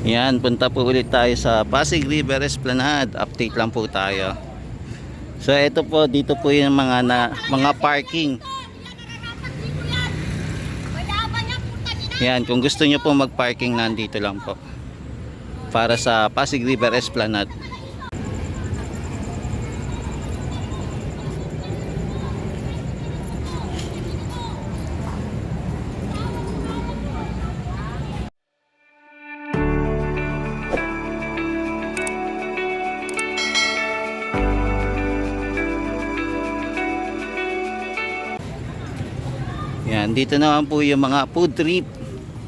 Yan, punta po ulit tayo sa Pasig River Esplanade. Update lang po tayo. So ito po, dito po yung mga parking. Yan, kung gusto nyo po mag-parking, nandito lang po. Para sa Pasig River Esplanade. Yan, dito naman po yung mga food trip.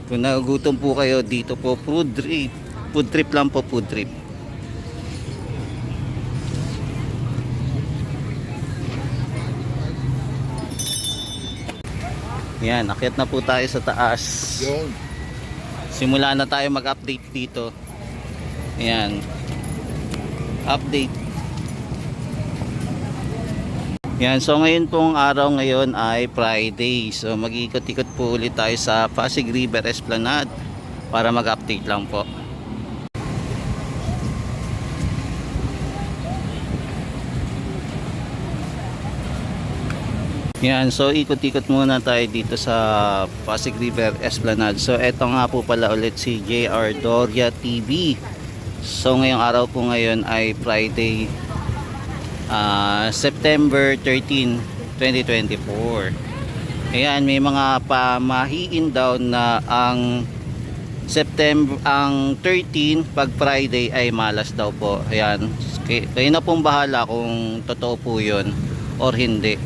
Kung nagugutom po kayo, dito po food trip. Food trip lang po, food trip. Yan, akyat na po tayo sa taas. Simula na tayo mag-update dito. Yan. Update. Yan, so ngayon pong araw ngayon ay Friday. So mag-ikot-ikot po ulit tayo sa Pasig River Esplanade para mag-update lang po. Yan, so ikot-ikot muna tayo dito sa Pasig River Esplanade. So eto nga po pala ulit si JR Doria TV. So ngayong araw po ngayon ay Friday, September 13, 2024. Ayan, may mga pamahiin daw na ang ang 13 pag Friday ay malas daw po. Ayan, kayo na pong bahala kung totoo po yun or hindi.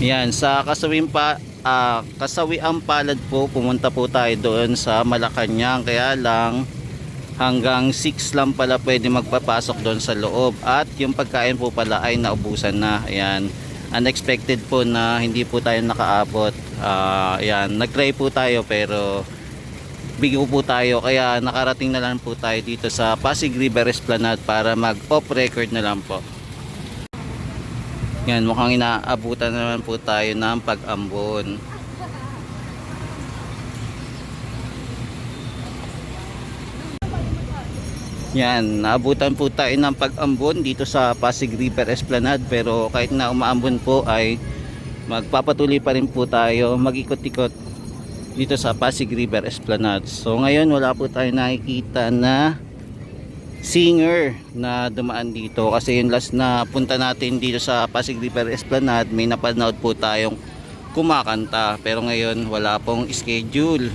Ayan, sa Kasawiang Palad po, pumunta po tayo doon sa Malacanang. Kaya lang hanggang 6 lang pala pwede magpapasok doon sa loob, at yung pagkain po pala ay naubusan na. Ayan, unexpected po na hindi po tayo nakaabot. Ayan, nagtry po tayo pero bigo po tayo, kaya nakarating na lang po tayo dito sa Pasig River Esplanade para mag off record na lang po. Yan, mukhang inaabutan naman po tayo ng pag-ambon. Yan, naabutan po tayo ng pag-ambon dito sa Pasig River Esplanade, pero kahit na umaambon po ay magpapatuloy pa rin po tayo mag-ikot-ikot dito sa Pasig River Esplanade. So ngayon wala po tayo nakikita na singer na dumaan dito, kasi yung last na punta natin dito sa Pasig River Esplanade may napanood po tayong kumakanta, pero ngayon wala pong schedule.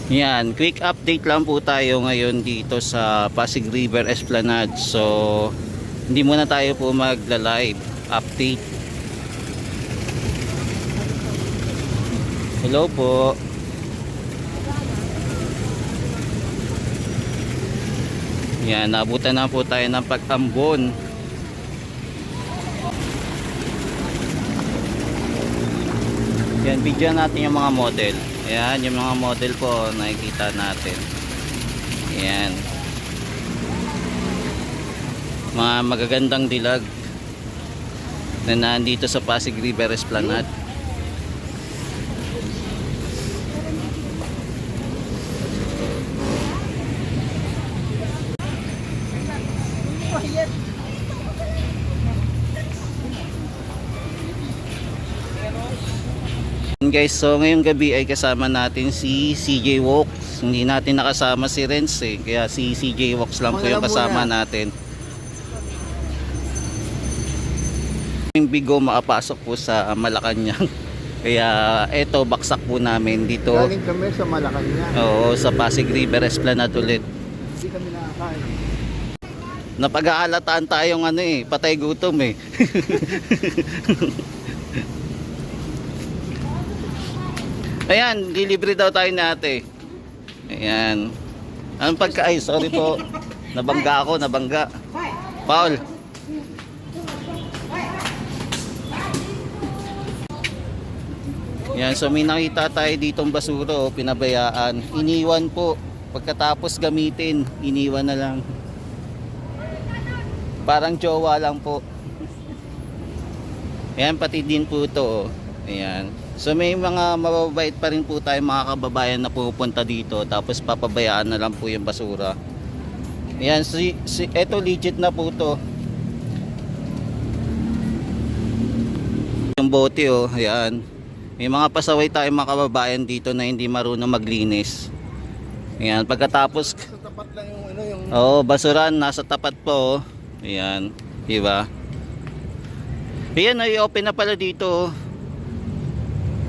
Yan, quick update lang po tayo ngayon dito sa Pasig River Esplanade. So hindi muna tayo po magla-live update. Hello po. Yan, nabutan na po tayo ng pag-ambon. Yan, video natin yung mga model. Ayan, yung mga model po nakikita natin. Ayan, mga magagandang dilag na nandito sa Pasig River Esplanade. Guys, so ngayong gabi ay kasama natin si CJ Walks. Hindi natin nakasama si Renz kaya si CJ Walks lang po yung kasama natin. Yung bigo makapasok po sa Malacanang. Kaya eto, baksak po namin dito. Galing kami sa Malacanang. Oo, sa Pasig River Esplanade ulit. Hindi kami nakakain. Napag-aalataan tayong patay gutom Ayan, dilibre daw tayo natin. Ayan. Anong pagkain? Sorry po. Nabangga ako, nabangga. Paul. Yan, so may nakita tayo ditong basura, oh, pinabayaan. Iniwan po. Pagkatapos gamitin, iniwan na lang. Parang jowa lang po. Ayan, pati din po ito, oh. Ayan. So may mga mababait pa rin po tayo mga kababayan na pupunta dito, tapos papabayaan na lang po yung basura. Ayan, eto legit na po to. Yung bote, oh, ayan. May mga pasaway tayong mga kababayan dito na hindi marunong maglinis. Ayan, pagkatapos Sa tapat lang yung ano yung basuran nasa tapat po, oh. Ayan, di ba? Ayan, i-open na pala dito, oh.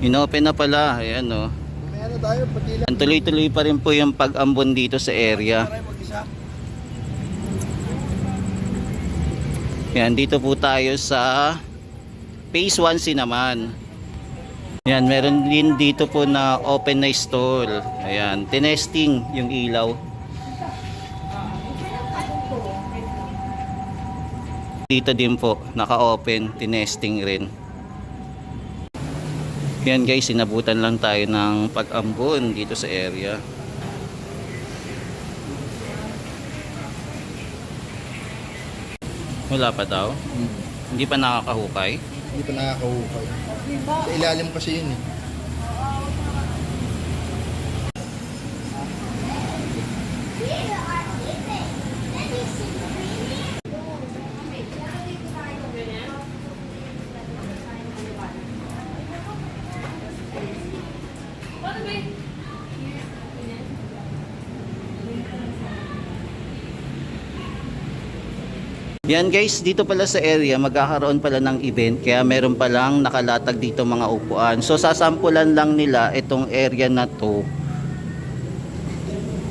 In-open na pala, ayan, oh. may ano tayo pati lang. Tuloy-tuloy pa rin po yung pag-ambon dito sa area. Tayo mag-isa. Ayan, dito po tayo sa Phase 1C naman. Ayan, meron din dito po na open na stall. Ayan, tinesting yung ilaw. Dito din po, naka-open, tinesting rin. Ayan guys, sinabutan lang tayo ng pag-ambon dito sa area. Wala pa daw? Hindi pa nakakahukay? Hindi pa nakakahukay. Sa ilalim kasi yun eh. Yan guys, dito pala sa area magkakaroon pala ng event, kaya meron palang nakalatag dito mga upuan. So sasampulan lang nila itong area na to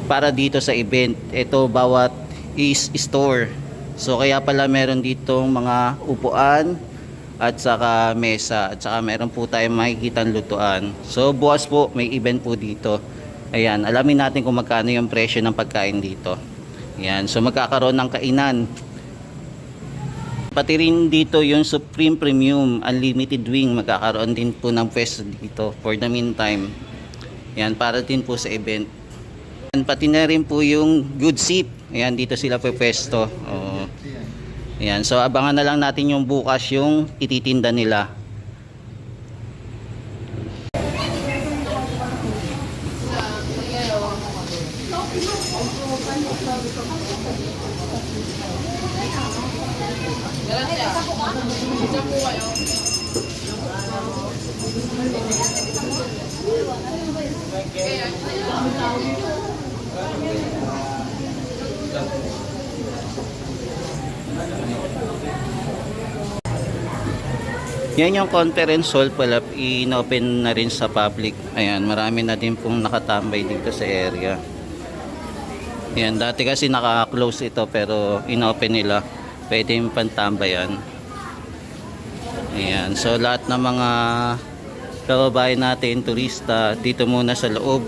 para dito sa event. Ito bawat is store. So kaya pala meron ditong mga upuan at saka mesa, at saka meron po tayong makikitang lutuan. So bukas po may event po dito. Ayan, alamin natin kung magkano yung presyo ng pagkain dito. Ayan, so magkakaroon ng kainan. Pati rin dito yung Supreme Premium Unlimited Wing, magkakaroon din po ng pwesto dito for the meantime. Yan, para din po sa event. Yan, pati na rin po yung Good Sip. Ayan, dito sila po pwesto. Oh. Ayan, so abangan na lang natin yung bukas yung ititinda nila. Yan yung conference hall pala, in-open na rin sa public. Ayan, marami na din pong nakatambay dito sa area. Ayan, dati kasi naka-close ito pero in-open nila. Pwede yung pantambayan. Ayan, so lahat ng mga kababayan natin, turista, dito muna sa loob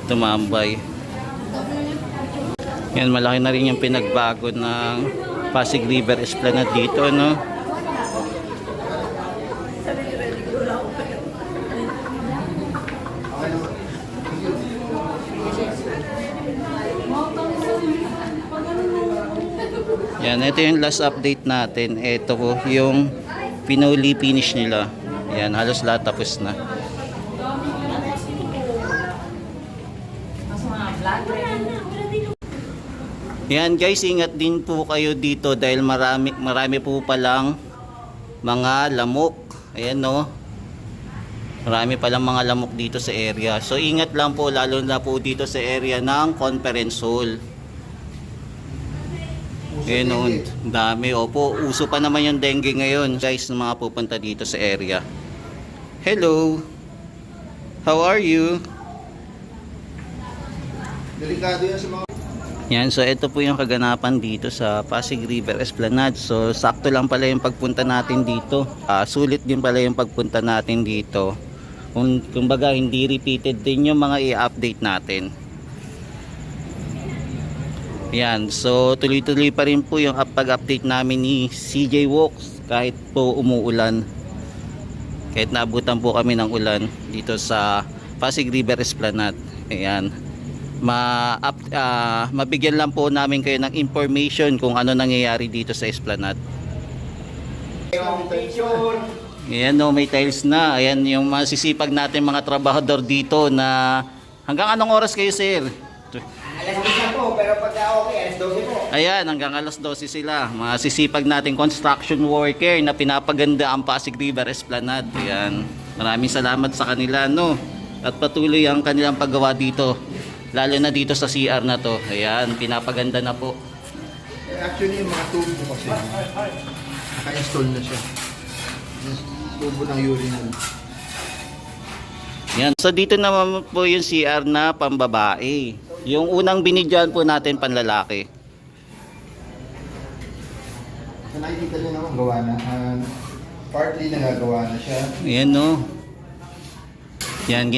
tumambay. Ayan, malaki na rin yung pinagbago ng Pasig River Esplanade dito, no? Yan, ito yung last update natin. Ito po yung pinuli finish nila. Yan, halos lahat tapos na. Yan guys, ingat din po kayo dito dahil marami po palang mga lamok. Ayan, no. Marami palang mga lamok dito sa area. So ingat lang po, lalo na po dito sa area ng conference hall. Ayan, no, dami. Opo, uso pa naman yung dengue ngayon guys, ng mga pupunta dito sa area. Hello, how are you? Delikado yan sa mga... Yan, so ito po yung kaganapan dito sa Pasig River Esplanade. So sakto lang pala yung pagpunta natin dito. Sulit din pala yung pagpunta natin dito. Kumbaga hindi repeated din yung mga i-update natin. Yan, so tuloy-tuloy pa rin po yung pag-update namin ni CJ Walks kahit po umuulan. kahit naabutan po kami ng ulan dito sa Pasig River Esplanade. Ayan, mabigyan lang po namin kayo ng information kung ano nangyayari dito sa Esplanade. Ayan o, may tiles na. Ayan yung masisipag natin mga trabahador dito na hanggang anong oras kayo, sir? Alas 10 na po, pero pagka okay, alas 12 po. Ayan, hanggang alas 12 sila. Masisipag natin construction worker na pinapaganda ang Pasig River Esplanade. Ayan, maraming salamat sa kanila, no? At patuloy ang kanilang paggawa dito. Lalo na dito sa CR na to. Ayan, pinapaganda na po. Actually, yung mga tubo kasi, naka-install na siya. Yung tubo ng urinal. Yan. So dito naman po yung CR na pambabae. Yung unang binigyan po natin panlalaki. So nakikita niyo naman gawa na. Partly nagagawa na siya. Ayan, no. Yan,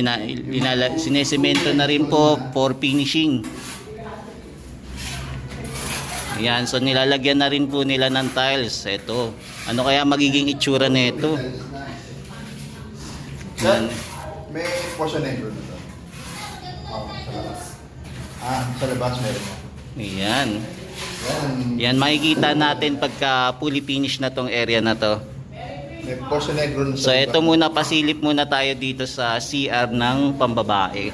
sinesemento na rin po for finishing. Ayan, so nilalagyan na rin po nila ng tiles. Ito. Ano kaya magiging itsura nito? Yan. May portion negro na to. Sa labas. Sa labas meron na. Ayan. Yan. Yan, makikita natin pagka fully finish na tong area na to. May portion negro na So ito muna, pasilip muna tayo dito sa CR ng pambabae.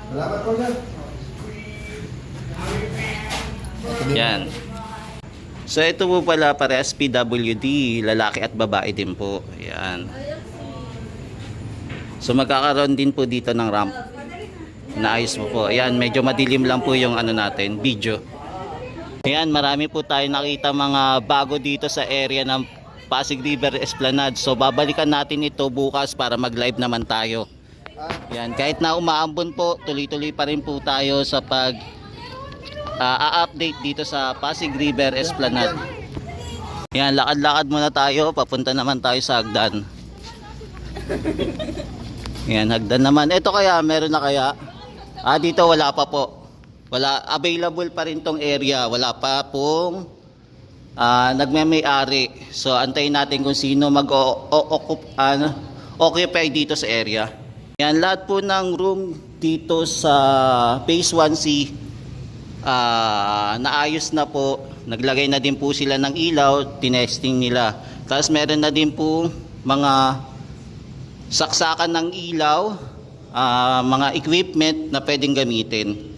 Salamat po, sir. Yan. So ito po pala parehas PWD, lalaki at babae din po. Ayan. So magkakaroon din po dito ng ramp. Naayos mo po. Ayan, medyo madilim lang po yung ano natin, video. Ayan, marami po tayo nakita mga bago dito sa area ng Pasig River Esplanade. So babalikan natin ito bukas para mag-live naman tayo. Ayan, kahit na umaambon po, tuloy-tuloy pa rin po tayo sa pag update dito sa Pasig River Esplanade. Ayan, lakad-lakad muna tayo, papunta naman tayo sa hagdan. Ayan, hagdan naman. Ito kaya, meron na kaya? Dito wala pa po. Wala, available pa rin tong area. Wala pa pong nagme-may-ari. So antayin natin kung sino occupy dito sa area. Yan, lahat po ng room dito sa Phase 1C naayos na po. Naglagay na din po sila ng ilaw, tinesting nila. Tapos meron na din po mga saksakan ng ilaw, mga equipment na pwedeng gamitin.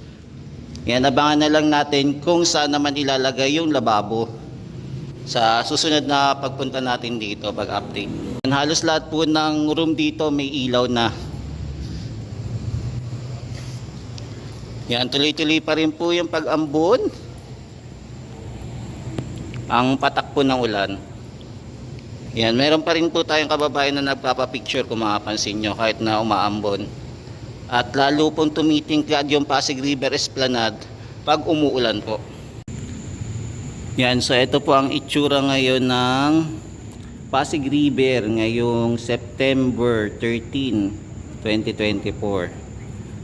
Yan, abangan na lang natin kung saan naman ilalagay yung lababo sa susunod na pagpunta natin dito, pag-update. Halos lahat po ng room dito may ilaw na. Yan, tuloy-tuloy pa rin po yung pag-ambon. Ang patak po ng ulan. Yan, meron pa rin po tayong kababayan na nagpapapicture kung makapansin nyo kahit na umaambon. At lalo pong tumitingkad yung Pasig River Esplanade pag umuulan po. Yan, so ito po ang itsura ngayon ng Pasig River ngayong September 13, 2024.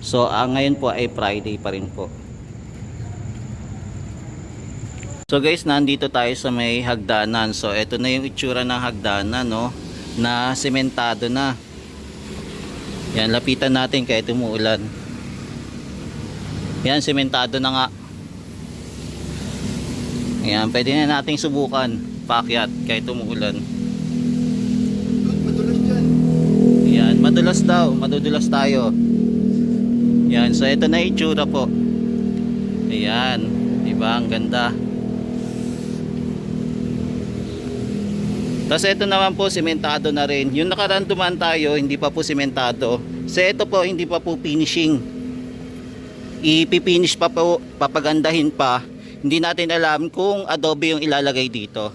So ngayon po ay Friday pa rin po. So guys, nandito tayo sa may hagdanan. So ito na yung itsura ng hagdanan, no, na sementado na. Yan, lapitan natin kahit umuulan. Yan, sementado na nga. Ayan, pwede na nating subukan paakyat kahit umuulan. Madulas dyan. Ayan, madulas daw, madudulas tayo. Ayan, so ito na yung itsura po. Ayan, diba, ang ganda. Tapos ito naman po, sementado na rin. Yung nakaraan dumaan tayo, hindi pa po sementado. So ito po, hindi pa po finishing. Ipipinish pa po, papagandahin pa. Hindi natin alam kung adobe yung ilalagay dito.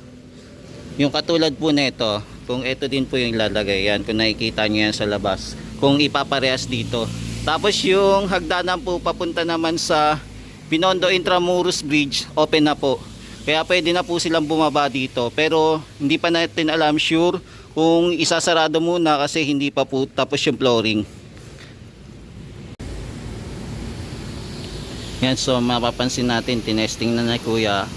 Yung katulad po nito, kung ito din po yung ilalagay. Yan, kung nakikita nyo yan sa labas. Kung ipaparehas dito. Tapos yung hagdanan po papunta naman sa Binondo Intramuros Bridge, open na po. Kaya pwede na po silang bumaba dito. Pero hindi pa natin alam sure kung isasarado muna kasi hindi pa po tapos yung flooring. Yan, so mapapansin natin, tinesting na na kuya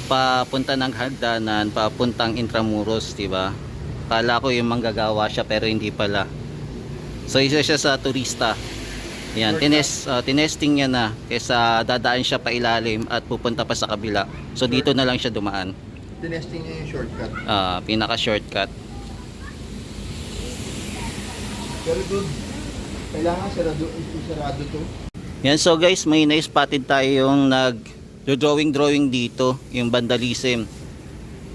papunta ng hagdanan, papuntang Intramuros, diba? Kala ko yung manggagawa siya pero hindi pala. So isa siya sa turista. Yan, tinesting niya na kaysa dadaan siya pa ilalim at pupunta pa sa kabila. So dito na lang siya dumaan. Tinesting niya yung shortcut. Pinaka shortcut. Very good. Kailangan sarado to. Yan, so guys, may na-spotted tayo yung drawing dito, yung vandalism.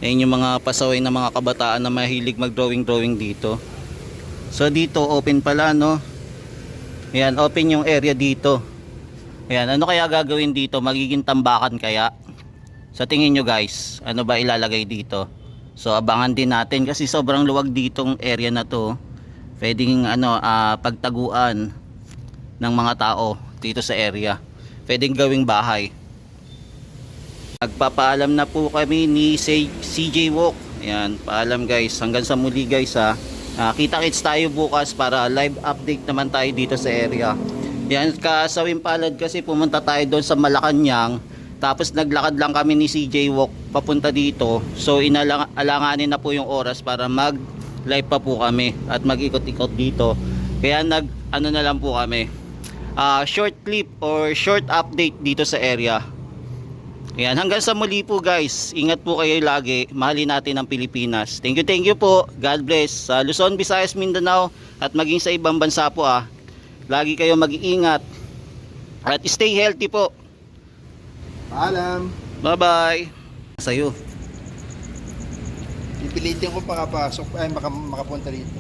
Yan yung mga pasaway na mga kabataan na mahilig mag-drawing dito. So dito open pala, no? Yan, open yung area dito. Yan, ano kaya gagawin dito? Magiging tambakan kaya? Sa tingin nyo guys, ano ba ilalagay dito? So abangan din natin kasi sobrang luwag ditong area na to. Pwedeng pagtaguan ng mga tao dito sa area. Pwedeng gawing bahay. Nagpapaalam na po kami ni CJ Walk. Ayan, paalam guys. Hanggang sa muli guys ha. Kita-kits tayo bukas para live update naman tayo dito sa area. Yan, kasawing palad kasi pumunta tayo doon sa Malacanang. Tapos naglakad lang kami ni CJ Walk papunta dito. So alanganin na po yung oras para mag live pa po kami at mag-ikot-ikot dito. Kaya ano na lang po kami. Short clip or short update dito sa area. Ayan, hanggang sa muli po guys. Ingat po kayo lagi. Mahalin natin ang Pilipinas. Thank you po. God bless. Sa Luzon, Visayas, Mindanao at maging sa ibang bansa po lagi kayo mag-iingat. At stay healthy po. Paalam. Bye-bye. Sa'yo. Pipilitin ko makapasok ay makapunta dito.